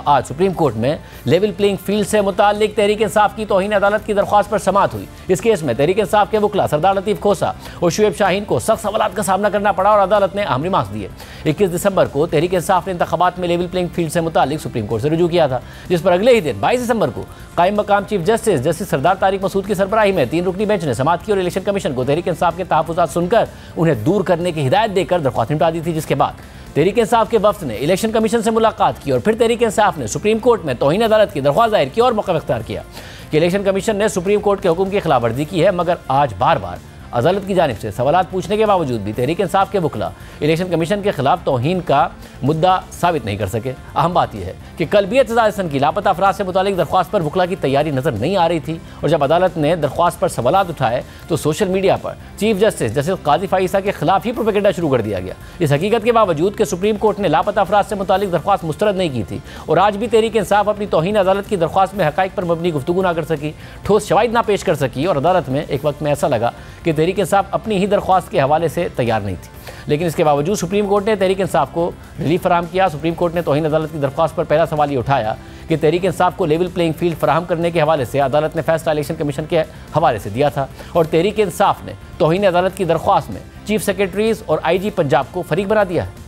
आज supreme court में level playing field से मुताल्लिक तहरीक इंसाफ की तौहीन अदालत की दरख्वास्त पर समाअत हुई। इस केस में तहरीक इंसाफ के वकील सरदार लतीफ खोसा और शुएब शाहीन को सख्त सवालात का सामना करना पड़ा और अदालत ने अहम रिमार्क्स दिए। 21 दिसंबर को तहरीक इंसाफ ने इंतखाबात में लेवल प्लेइंग फील्ड से मुताल्लिक सुप्रीम कोर्ट से रुजू किया था, जिस पर अगले ही दिन 22 दिसंबर को कायम मकाम चीफ जस्टिस सरदार तारिक मसूद की सरबराही में 3 रुकनी बेंच ने समाअत की और इलेक्शन कमीशन को तहरीक इंसाफ के तहफ़्फ़ुज़ात सुनकर उन्हें दूर करने की हिदायत देकर दरख्वास्त निपटा दी थी। जिसके बाद तहरीक इंसाफ के वफ्द ने इलेक्शन कमीशन से मुलाकात की और फिर तहरीक इंसाफ ने सुप्रीम कोर्ट में तौहीन अदालत की दरख्वास्त दायर की और मौक़िफ़ इख्तियार किया कि इलेक्शन कमीशन ने सुप्रीम कोर्ट के हुक्म की खिलाफवर्जी की है, मगर आज बार बार अदालत की जानिब से सवालात पूछने के बावजूद भी तहरीक इंसाफ के वकील इलेक्शन कमीशन के खिलाफ तौहीन का मुद्दा साबित नहीं कर सके। अहम बात यह है कि कल भी एतजाज़ हसन की लापता अफराद से मुतालिक दरख्वास्त पर वकील की तैयारी नजर नहीं आ रही थी और जब अदालत ने दरख्वास्त पर सवालात उठाए तो सोशल मीडिया पर चीफ जस्टिस काजी फाइसा के खिलाफ ही प्रोपेगेंडा शुरू कर दिया गया। इस हकीकत के बावजूद कि सुप्रीम कोर्ट ने लापता अफराद से मुतालिक दरख्वास्त मुस्तरद नहीं की थी और आज भी तहरीक इंसाफ अपनी तौहीन अदालत की दरख्वास्त में हक़ाइक़ पर मबनी गुफ्तगू ना कर सकी, ठोस शवाहिद ना पेश कर सकी और अदालत में एक वक्त में ऐसा लगा कि तहरीक इंसाफ अपनी ही दरख्वास्त के हवाले से तैयार नहीं थी। लेकिन इसके बावजूद सुप्रीम कोर्ट ने तहरीक इंसाफ को रिलीफ फराहम किया। सुप्रीम कोर्ट ने तौहीन अदालत की दरख्वास्त पर पहला सवाल ये उठाया कि तहरीक इंसाफ को लेवल प्लेइंग फील्ड फराहम करने के हवाले से अदालत ने फैसला इलेक्शन कमीशन के हवाले से दिया था और तहरीक इंसाफ ने तौहीन अदालत की दरख्वास्त में चीफ सेक्रेटरीज और IG पंजाब को फरीक बना दिया है।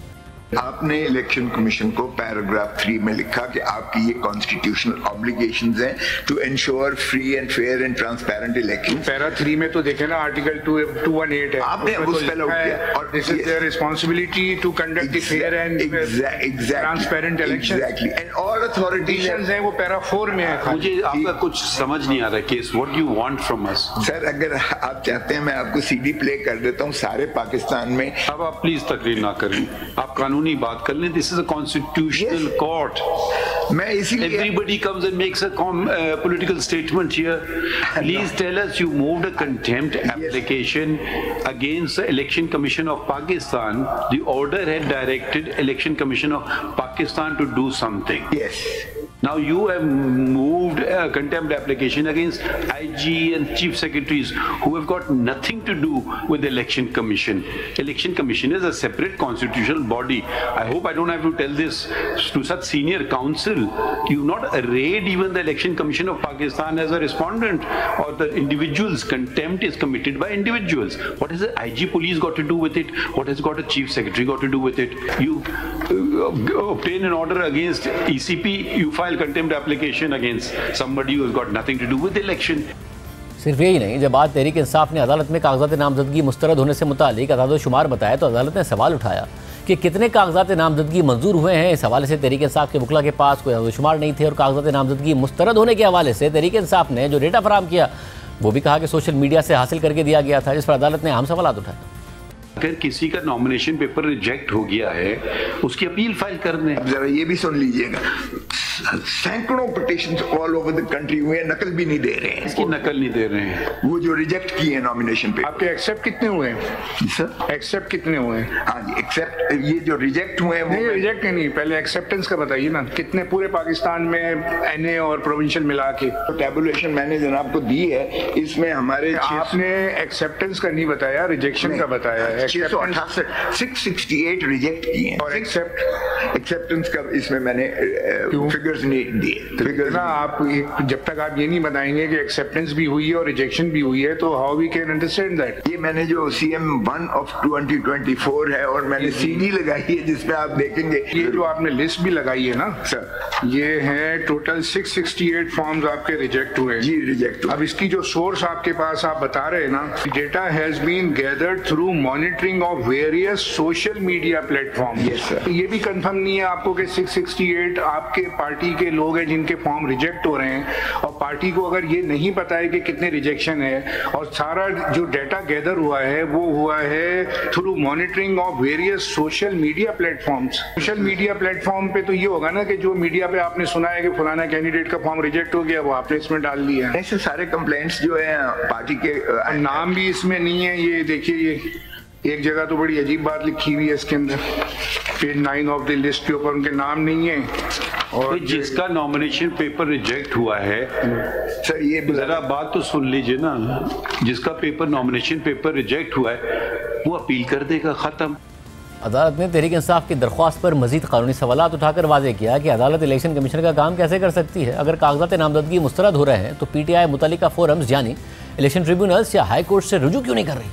आपने इलेक्शन कमीशन को पैराग्राफ 3 में लिखा कि आपकी ये कॉन्स्टिट्यूशनल ऑब्लिगेशंस हैं to ensure free and fair and transparent election. Para 3 में तो देखे ना आर्टिकल 218 है, आपने उस पे लॉक किया और this is their responsibility to conduct the fair and transparent election and all authorities हैं, वो पैरा 4 में है। मुझे आपका कुछ समझ नहीं आ रहा case, what do you want from us? Sir अगर आप चाहते हैं मैं आपको CD प्ले कर देता हूँ सारे पाकिस्तान में। अब आप प्लीज तकरीर ना करें, आप कानूनी बात कर लें। This is a constitutional court. मैं इसीलिए everybody comes and makes a political statement here. Please tell us, you moved a contempt application against the Election Commission of Pakistan. The order had directed Election Commission of Pakistan to do something. Yes. Now you have moved a contempt application against IG and chief secretaries who have got nothing to do with the Election Commission. Election Commission is a separate constitutional body. I hope I don't have to tell this to such senior counsel. You've not arrayed even the Election Commission of Pakistan as a respondent or the individuals. Contempt is committed by individuals. What has the IG police got to do with it? What has got a chief secretary got to do with it? You obtain an order against ECP, you file contempt application against somebody who has got nothing to do with the election. सिर्फ यही नहीं, जब आज तहरीक इंसाफ ने अदालत में कागजात नामजदगी मुस्तरद होने से मुतालिक अदाद शुमार बताया तो अदालत ने सवाल उठाया कि कितने कागजात नामजदगी मंजूर हुए हैं। इस हवाले से तहरीक इंसाफ के वकील के पास कोई अदाद शुमार नहीं थे और कागजात नामजदगी मुस्तरद होने के हवाले से तहरीक इंसाफ ने जो डेटा फराहम किया वो भी कहा कि सोशल मीडिया से हासिल करके दिया गया था, जिस पर अदालत ने अहम सवाल उठाए। अगर किसी का नॉमिनेशन पेपर रिजेक्ट हो गया है उसकी अपील फाइल कर दें। जरा ये भी सुन लीजिएगा, सैकड़ों petitions all over the country हुए, नकल भी नहीं दे रहे हैं। इसकी नकल नहीं दे रहे हैं, वो जो रिजेक्ट किए हैं नॉमिनेशन पे। आपके एक्सेप्ट कितने हुए हैं सर? एक्सेप्ट कितने हुए हैं? हाँ जी, एक्सेप्ट ये जो रिजेक्ट हुए हैं वो नहीं, रिजेक्ट नहीं, पहले एक्सेप्टेंस का बताइए ना, कितने पूरे पाकिस्तान में NA और प्रोविंशियल मिला के? तो टेबुलेशन मैंने जनाब को दी है, इसमें हमारे आपने एक्सेप्टेंस का नहीं बताया, रिजेक्शन का बताया है। 668 रिजेक्ट किए हैं और एक्सेप्टेंस का इसमें मैंने फिगर्स नहीं दिए। फिगर्स ना आप जब तक आप ये नहीं बताएंगे कि एक्सेप्टेंस भी हुई है और रिजेक्शन भी हुई है तो how we can understand that? ये मैंने जो CM1 ऑफ 2024 है और मैंने CD लगाई है जिसमें आप देखेंगे। ये जो आपने लिस्ट भी लगाई है ना सर, ये है टोटल 668 फॉर्म्स आपके रिजेक्ट हुए। जी रिजेक्ट हुए। अब इसकी जो सोर्स आपके पास आप बता रहे हैं ना, data has been gathered through monitoring of various social media platform. Yes sir. ये भी कंफर्म नहीं है आपको कि 668 आपके पार्टी के लोग हैं जिनके फॉर्म रिजेक्ट हो रहे हैं और पार्टी को अगर ये नहीं पता है कि कितने रिजेक्शन है और सारा जो डेटा गैदर हुआ है वो हुआ है through monitoring of various social media platforms. Social media platform पे तो ये होगा ना कि जो मीडिया पे आपने सुना है कि फलाना कैंडिडेट का फॉर्म रिजेक्ट हो गया वो आपने इसमें डाल दिया है। ऐसे सारे कंप्लेंट्स जो है पार्टी के नाम भी इसमें नहीं है। ये देखिए, ये एक जगह तो बड़ी अजीब बात लिखी हुई है इसके अंदर, पेज 9 ऑफ द लिस्ट के ऊपर उनके नाम नहीं है। और जिसका नॉमिनेशन पेपर रिजेक्ट हुआ है सर, ये जरा बात तो सुन लीजिए ना, जिसका पेपर नॉमिनेशन पेपर रिजेक्ट हुआ है वो अपील कर देगा, खत्म। अदालत ने तहरीक इंसाफ की दरख्वास्त पर मजीद कानूनी सवालात उठाकर वाजे किया कि अदालत इलेक्शन कमीशन का काम कैसे कर सकती है। अगर कागजात नामजदगी मुस्तरद हो रहे हैं तो PTI मुतल्लिका फोरम्स यानी इलेक्शन ट्रिब्यूनल्स या हाई कोर्ट से रुजू क्यों नहीं कर रही?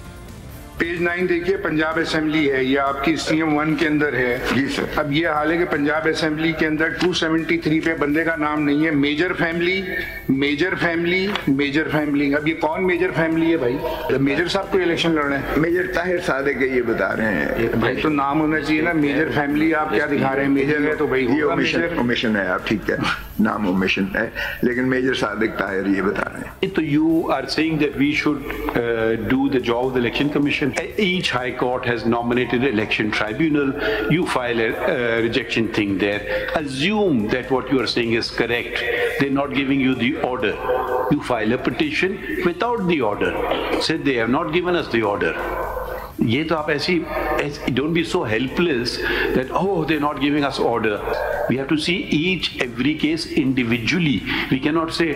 पेज 9 देखिए, पंजाब असेंबली है, ये आपकी CM 1 के अंदर है। जी सर। अब ये हाल है कि पंजाब असेंबली के अंदर 273 पे बंदे का नाम नहीं है। Major family, major family, major family. अब ये कौन मेजर फैमिली है भाई? मेजर साहब को इलेक्शन लड़ना है। मेजर ताहिर सादिक है, ये बता रहे हैं भाई तो नाम होना चाहिए ना। मेजर फैमिली आप क्या दिखा रहे हैं? मेजर है तो भाई ये होगा ओमिशन, मेजर। ओमिशन है, आप ठीक है, नाम ओमिशन है, लेकिन मेजर सादिक ताहिर ये बता रहे हैं। So you are saying that we should do the job of the election commission. Each high court has nominated an election tribunal. You file a rejection thing there. Assume that what you are saying is correct. They're not giving you the order. You file a petition without the order. Say they have not given us the order. ये तो आप ऐसी don't be so helpless that oh they're not giving us order. We have to see each every case individually. We cannot say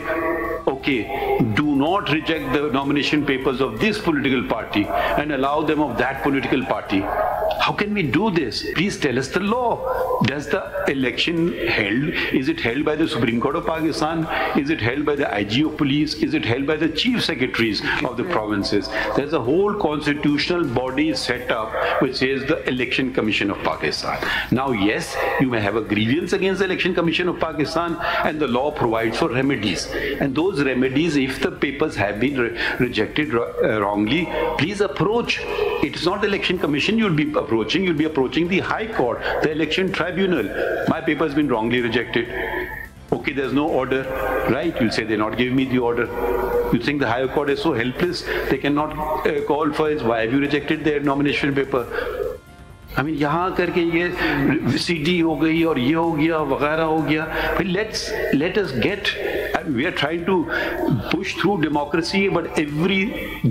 okay, do not reject the nomination papers of this political party and allow them of that political party. How can we do this? Please tell us the law. Does the election held? Is it held by the Supreme Court of Pakistan? Is it held by the IG of police? Is it held by the chief secretaries of the provinces? There's a whole constitutional body set up which says the Election Commission of Pakistan. Now, yes, you may have a grievance against the Election Commission of Pakistan, and the law provides for remedies. And those remedies, if the papers have been rejected wrongly, please approach. It's not the Election Commission you'll be approaching. You'll be approaching the High Court, the Election Tribunal. My paper has been wrongly rejected. Okay, there's no order, right? You'll say they're not giving me the order. You think the Higher Court is so helpless? They cannot call for it. Why have you rejected their nomination paper? I mean, यहाँ करके ये CD हो गई और ये हो गया वगैरह हो गया. Let us get. We are trying to push through democracy, but every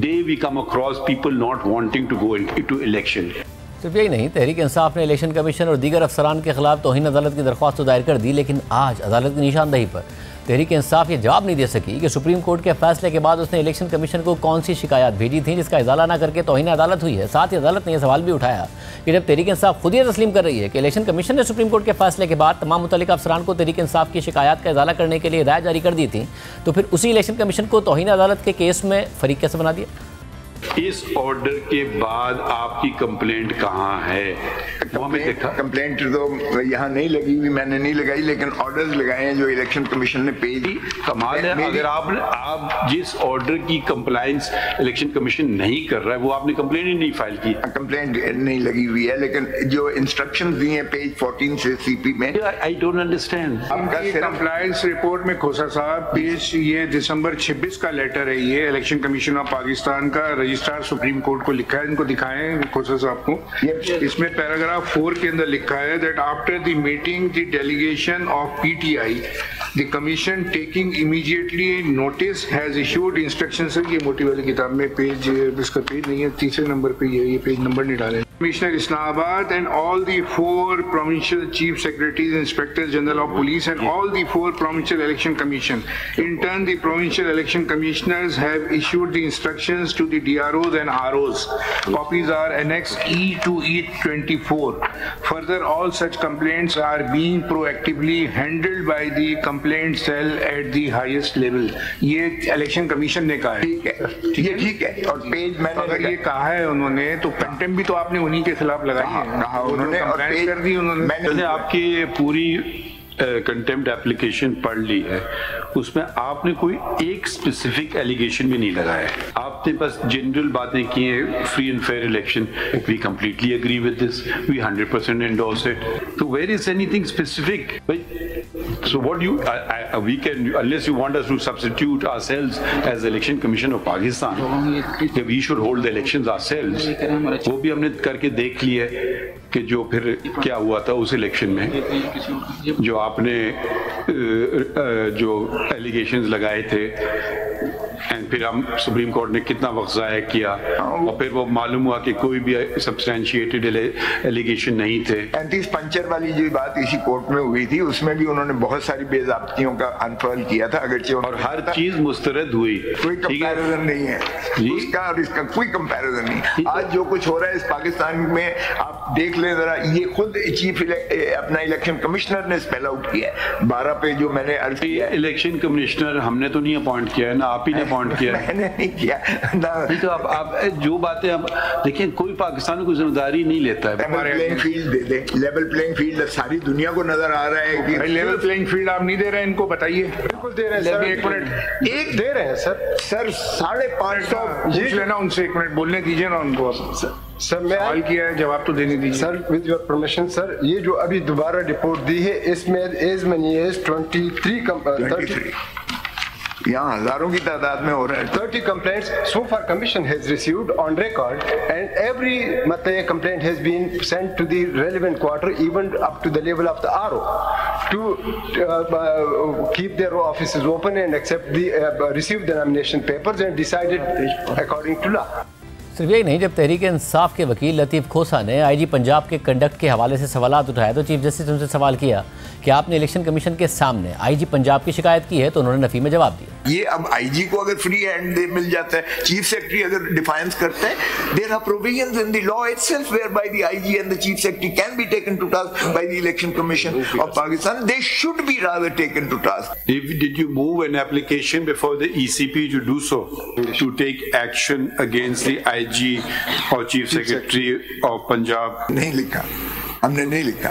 day we come across people not wanting to go into election. सिर्फ यही नहीं, तहरीक इंसाफ ने इलेक्शन कमीशन और दीगर अफसरान के खिलाफ तौहीन अदालत की दरख्वास्त दायर कर दी, लेकिन आज अदालत की निशानदही पर तहरीक इंसाफ ये जवाब नहीं दे सकी कि सुप्रीम कोर्ट के फैसले के बाद उसने इलेक्शन कमीशन को कौन सी शिकायत भेजी थी जिसका इजाला ना करके तौहीन अदालत हुई है। साथ ही अदालत ने यह सवाल भी उठाया कि जब तहरीक इंसाफ खुद ये तस्लीम कर रही है कि इलेक्शन कमीशन ने सुप्रीम कोर्ट के फैसले के बाद तमाम मुतल्लिका अफसरान को तहरीक इंसाफ की शिकायत का इजाला करने के लिए हिदायत जारी कर दी थी, तो फिर उसी इलेक्शन कमीशन को तौहीन अदालत के केस में फरीक कैसे बना दिया? इस ऑर्डर के बाद आपकी कंप्लेंट कहाँ है? कंप्लेंट तो यहाँ नहीं लगी हुई, मैंने नहीं लगाई, लेकिन ऑर्डर्स लगाए हैं जो इलेक्शन कमीशन ने पेश की। कमाल है, अगर आप जिस ऑर्डर की कंप्लायंस इलेक्शन कमीशन नहीं कर रहा है वो आपने कंप्लेंट ही नहीं फाइल की। कंप्लेंट नहीं लगी हुई है, लेकिन जो इंस्ट्रक्शंस दिए हैं पेज 14 से CP में, आई डोंट अंडरस्टैंड। आपकी कंप्लायंस रिपोर्ट में खोसा साहब पेज ये दिसंबर 26 का लेटर है, ये इलेक्शन कमीशन ऑफ पाकिस्तान का रजिस्ट्रार सुप्रीम कोर्ट को लिखा है, इनको दिखाएं खोसा साहब को। इसमें पैराग्राफ 4 के अंदर लिखा है that after the meeting the delegation of PTI the commission taking immediately notice has issued instruction. Sir ये मोटी वाली किताब में पेज, इसका पेज नहीं है, तीसरे नंबर पे ये पेज नंबर नहीं डाले। Commissioner Islamabad and all the 4 provincial chief secretaries, inspectors general of police and all the 4 provincial election commission. In turn, the provincial election commissioners have issued the instructions to the DROs and ROs. Copies are annexed E to E24. Further, all such complaints are being proactively handled by the complaint cell at the highest level. ये election commission ने कहा है। ठीक है, ये ठीक है। और पेज मैंने अगर ये कहा है उन्होंने तो कंटेम्प्ट भी तो आपने उन्हीं के खिलाफ लगाई है। कहा उन्होंने और पेज कर दी उन्होंने। मैंने आपकी पूरी कंटेम्प्ट एप्लीकेशन पढ़ ली है, उसमें आपने कोई एक स्पेसिफिक एलिगेशन भी नहीं लगाया है। आपने बस जनरल बातें की हैं, free and fair election, we completely agree with this, we 100% endorse it. तो where is anything specific? So what you we can, unless you want us to substitute ourselves as the Election Commission of Pakistan, we should hold the elections ourselves. वो भी हमने करके देख लिया है कि जो फिर क्या हुआ था उस इलेक्शन में, जो आपने जो एलिगेशंस लगाए थे एंड फिर हम सुप्रीम कोर्ट ने कितना वक्त ज़ाया किया और फिर वो मालूम हुआ कि कोई भी सब्सटैंशिएटेड एलिगेशन नहीं थे। 35 पंचर वाली जो बात इसी कोर्ट में हुई थी उसमें भी उन्होंने बहुत सारी बेज़ाब्तियों का अनफर्ल किया था, अगरचे और हर चीज मुस्तरद हुई, कोई कंपैरिजन नहीं है उसका और इसका, कोई कंपैरिजन नहीं। आज जो कुछ हो रहा है इस पाकिस्तान में आप देख लें जरा, ये खुद चीफ अपना इलेक्शन कमिश्नर ने स्पेल आउट किया है 12 पे जो मैंने अर्ज किया। इलेक्शन कमिश्नर हमने तो नहीं अपॉइंट किया है ना, आप ही ने अपॉइंट किया है। मैंने नहीं किया नहीं तो आप जो बातें आप देखिए, कोई पाकिस्तान को जिम्मेदारी नहीं लेता है। लेवल प्लेइंग फील्ड दे दे, लेवल प्लेइंग फील्ड सारी दुनिया को नजर आ रहा है कि लेवल प्लेइंग फील्ड आप नहीं दे रहे हैं इनको, बताइए। बिल्कुल दे रहे हैं सर, एक मिनट, एक दे रहे हैं सर 550 पूछ लेना उनसे, एक मिनट बोलने दीजिए ना उनको। सर मैं सवाल किया है, जवाब तो देने दीजिए। Sir with your permission sir, ये जो अभी दोबारा रिपोर्ट दी है इसमें एज मनी एज 23 यहाँ हजारों की तादाद में हो रहा है। 30 complaints so far commission has received on record and every complaint has been sent to the relevant quarter, even up to the level of the RO, to keep their offices open and accept the receive the nomination papers and decided according to law. सिर्फ यही नहीं, जब तहरीक इंसाफ के वकील लतीफ़ खोसा ने IG Punjab के conduct के हवाले से सवालात उठाए तो चीफ जस्टिस ने उनसे सवाल किया कि आपने इलेक्शन कमीशन के सामने आईजी पंजाब की शिकायत की है, तो उन्होंने नफी में जवाब दिया। ये अब आईजी को अगर फ्री हैंड दे मिल जाता है, चीफ सेक्रेटरी अगर डिफाइंस करता है, there are provisions in the law itself whereby the IG and the chief secretary can be taken to task by the Election Commission of Pakistan. They should be rather taken to task. Did you move an application before the ECP to do so, to take action against the IG or Chief Secretary of Punjab? नहीं लिखा, हमने नहीं लिखा।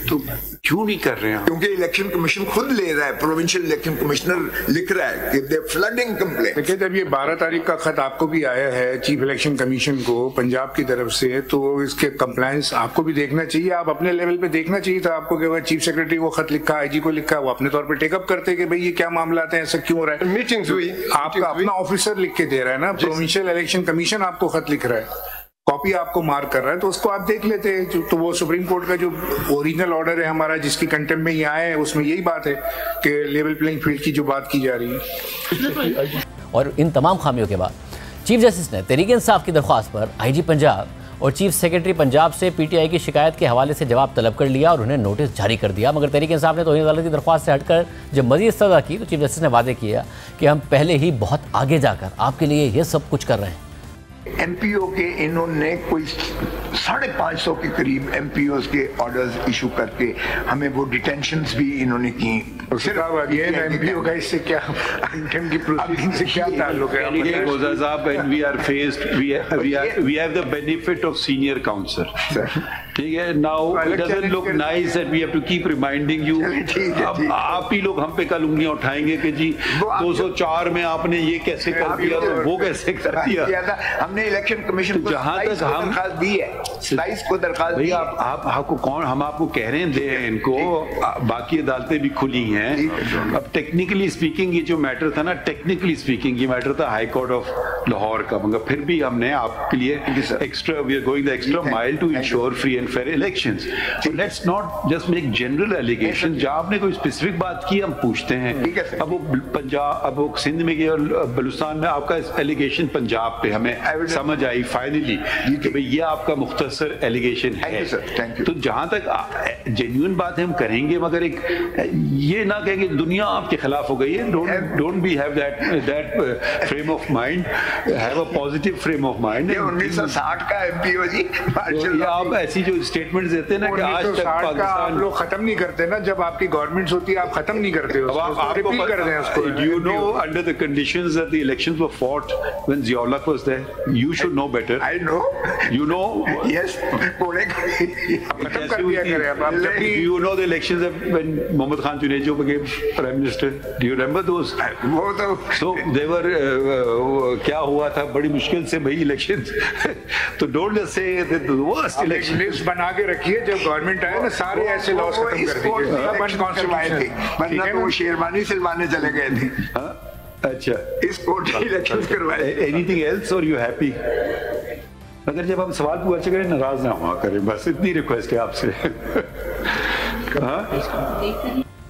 तो क्यों नहीं कर रहे हैं? क्योंकि इलेक्शन कमीशन खुद ले रहा है, प्रोविंशियल इलेक्शन कमिश्नर लिख रहा है कि दे फ्लडिंग कंप्लेंट। देखिए, जब ये 12 तारीख का खत आपको भी आया है चीफ इलेक्शन कमीशन को पंजाब की तरफ से, तो इसके कंप्लायंस आपको भी देखना चाहिए, आप अपने लेवल पे देखना चाहिए था आपको कि अगर चीफ सेक्रेटरी को खत लिखा, आईजी को लिखा, वो अपने तौर पर टेकअप करते कि भाई ये क्या मामला है, ऐसा क्यों हो रहा है। मीटिंग्स हुई, आपका अपना ऑफिसर लिख के दे रहा है ना, प्रोविंशियल इलेक्शन कमीशन आपको खत लिख रहा है, कॉपी आपको मार्क कर रहा है, तो उसको आप देख लेते हैं। तो वो सुप्रीम कोर्ट का जो ओरिजिनल ऑर्डर है हमारा, जिसकी कंटेम्प्ट में यहाँ है, उसमें यही बात है कि लेवल प्लेइंग फील्ड की जो बात की जा रही है। और इन तमाम खामियों के बाद चीफ जस्टिस ने तहरीक इंसाफ की दरख्वास्त पर आईजी पंजाब और चीफ सेक्रेटरी पंजाब से पीटीआई की शिकायत के हवाले से जवाब तलब कर लिया और उन्हें नोटिस जारी कर दिया। मगर तहरीक इंसाफ ने तौहीन अदालत की दरख्वास्त से हटकर जब मज़ीद सज़ा की तो चीफ जस्टिस ने वादे किया कि हम पहले ही बहुत आगे जाकर आपके लिए ये सब कुछ कर रहे हैं। एमपीओ के इन्होंने कोई 550 के करीब एमपीओ के ऑर्डर्स इशू करके हमें वो डिटेंशंस भी इन्होंने की। एमपीओ का इससे क्या, इनकी प्रोसीडिंग से क्या ताल्लुक है? We are faced, we have the benefit of senior counsel. ठीक है, now it doesn't look nice that we have to keep reminding you. अब आप ही लोग हम पे कल उंगलियां उठाएंगे कि जी 204 में आपने ये कैसे कर दिया, तो वो कैसे कर दिया। हमने इलेक्शन कमीशन को जहां तक हम दरखास्त दी है, 27 को दरखास्त दी। आपको कौन, हम आपको कह रहे हैं इनको, बाकी अदालतें भी खुली हैं। अब टेक्निकली स्पीकिंग ये जो मैटर था ना, टेक्निकली स्पीकिंग ये मैटर था हाई कोर्ट ऑफ लाहौर का, मगर फिर भी हमने आपके लिए extra, we are going the extra mile to ensure free and fair elections. So let's not just make general allegations. जब आपने कोई स्पेसिफिक बात की हम पूछते हैं। अब वो पंजाब, अब वो सिंध में गया और बलूचिस्तान में, आपका एलिगेशन पंजाब पे हमें समझ आई फाइनली कि भाई ये आपका मुख्तसर एलिगेशन है। तो जहां तक जेन्युइन बात है हम करेंगे, मगर एक ये ना कहें कि दुनिया आपके खिलाफ हो गई है। Don't be have that frame of mind, have a positive frame of mind. 1960 का एमपीओ जी, आप ऐसी जो स्टेटमेंट्स देते हैं ना कि आज तक पाकिस्तान, आप लोग खत्म नहीं करते ना, जब आपकी गवर्नमेंट्स होती है आप खत्म नहीं करते हो, आप रिपीट कर दें उसको। You know under the conditions that the elections were fought when Zia-ul-Haq was there, you should know better. I know. You know. Yes. खत्म कर दिया करें आप। Do you know the elections when Mohammad Khan Junejo became Prime Minister? Do you remember those? वो तो so they were क्या हुआ था, बड़ी मुश्किल से भाई इलेक्शंस। तो don't just say that the worst election. List बना के रखिए, जब गवर्नमेंट आए ना सारे ऐसे लॉस खत्म कर दीजिए। वरना तो वो शेरवानी सिलवाने चले गए थे। अच्छा, इस कोर्ट में इलेक्शंस करवाए। Anything else or you happy? अगर जब हम सवाल पूछे करें नाराज ना हुआ करें, बस इतनी रिक्वेस्ट है आपसे। हाँ?